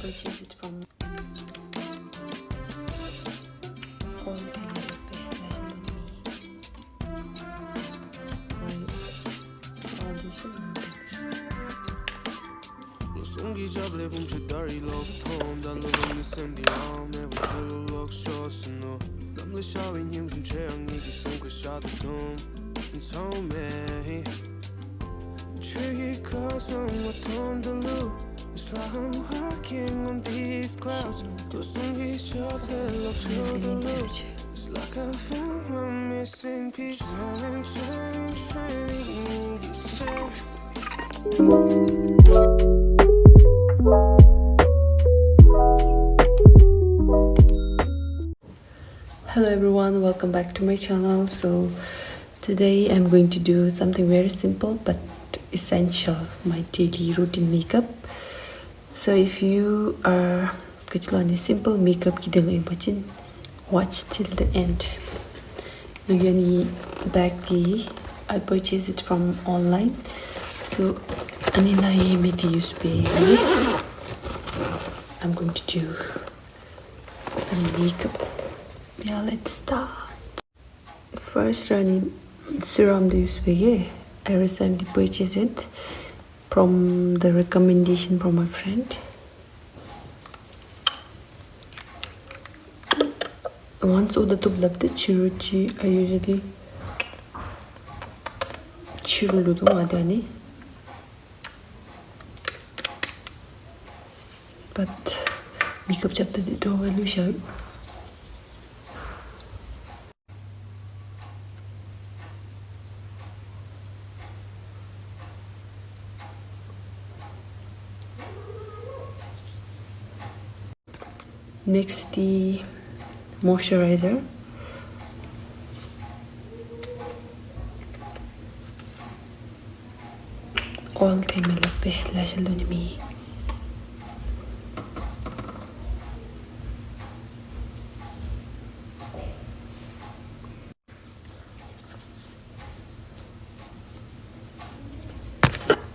purchased it from all Sungi jable bum shidari log thom da lo ni sendi am never chalo log shots no nam le shawin him sun cheang ni sum ko sha da sum so me tree cause on what on the lu it's like I'm walking on these clouds lo sungi jable log to the lu it's like I found my missing piece I'm training me the same. Hello everyone, welcome back to my channel. So today I'm going to do something very simple but essential, my daily routine makeup. So if you are kecuali simple makeup kita imagine, watch till the end. Begini bag di I purchased it from online. So anilai meti use be. I'm going to do some makeup. Yeah, let's start. First, running serum to use big. I recently purchased it from the recommendation from my friend. Once all the tube left the chiruchi, I usually chirulu do adani. But makeup chapter did over show. Next, the moisturizer. All time I love it. Lash alone me.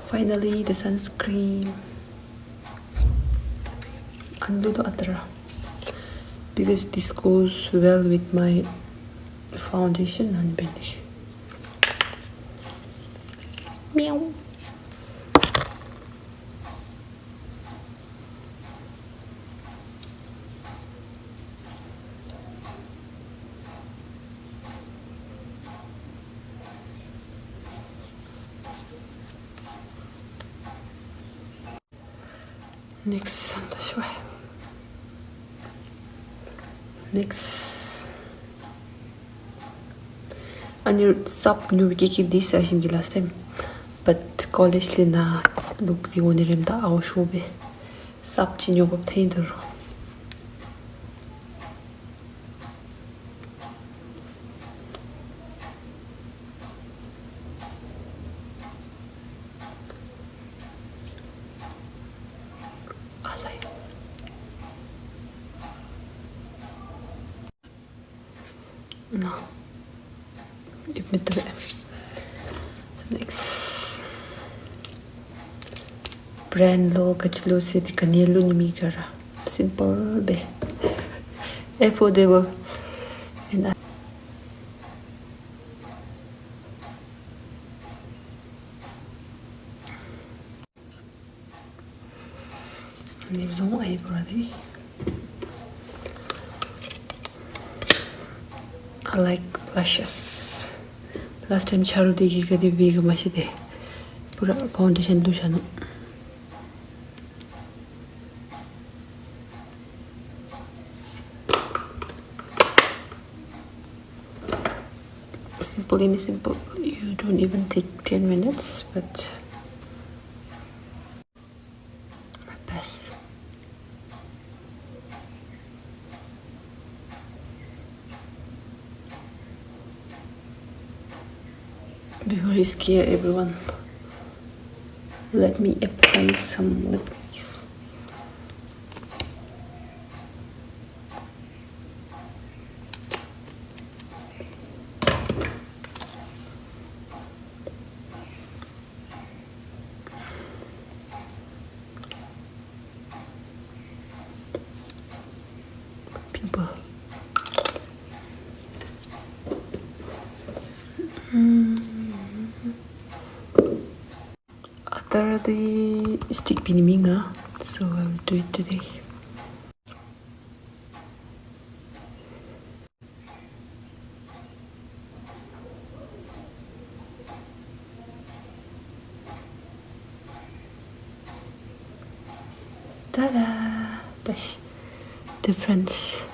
Finally, the sunscreen. Undo the other. Because this goes well with my foundation and blush. Meow. Next on the show. Next, and you sub new keep this I think last time, but college lina look the only rem da our show be sub chin yoga obtained. No, next brand lo kachlo se di kanelo ni mi kara simple be affordable and no eyebrow. I like blushes. Last time charu degi kadi big mashide. Pura foundation dushanu. Simple. You don't even take 10 minutes, but my best. Before you scare everyone, let me apply some lip. the stick piniminga, so I will do it today. Ta-da! That's difference.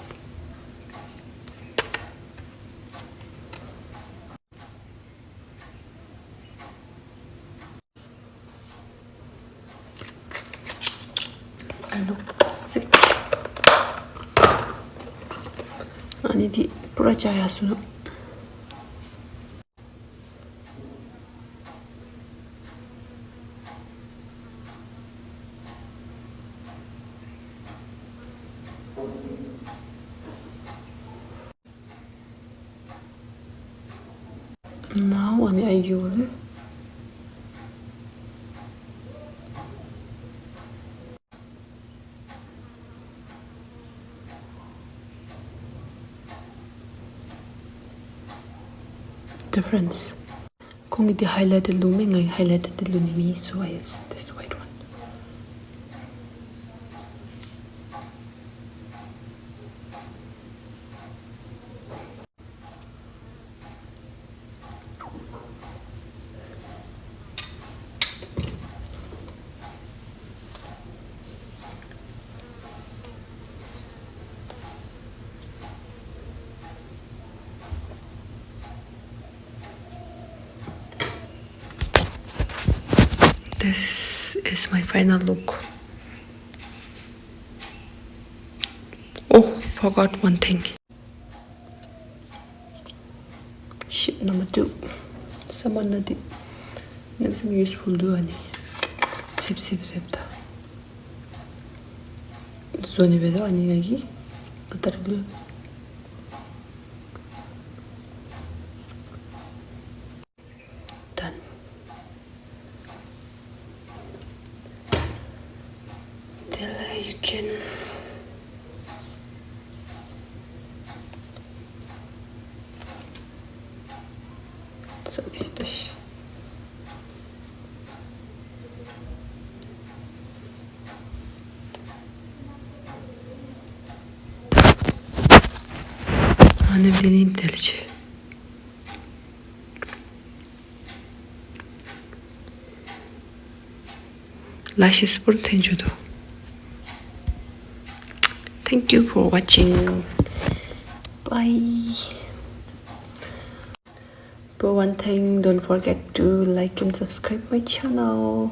I look sick. Ani di pura chaya suno. Now ani ay yolu. Difference. Kung iti highlighted looming, I highlighted the lunimi, so I use this white one. This is my final look. Oh, forgot one thing. Shit, number 2. Someone did some useful do any. Sip. Zoni bedo ani lagi. Atar dulu. Done. Then you can this. Annem deneyim delici. Lashes pun tenjudo. Thank you for watching. Bye. But one thing, don't forget to like and subscribe my channel.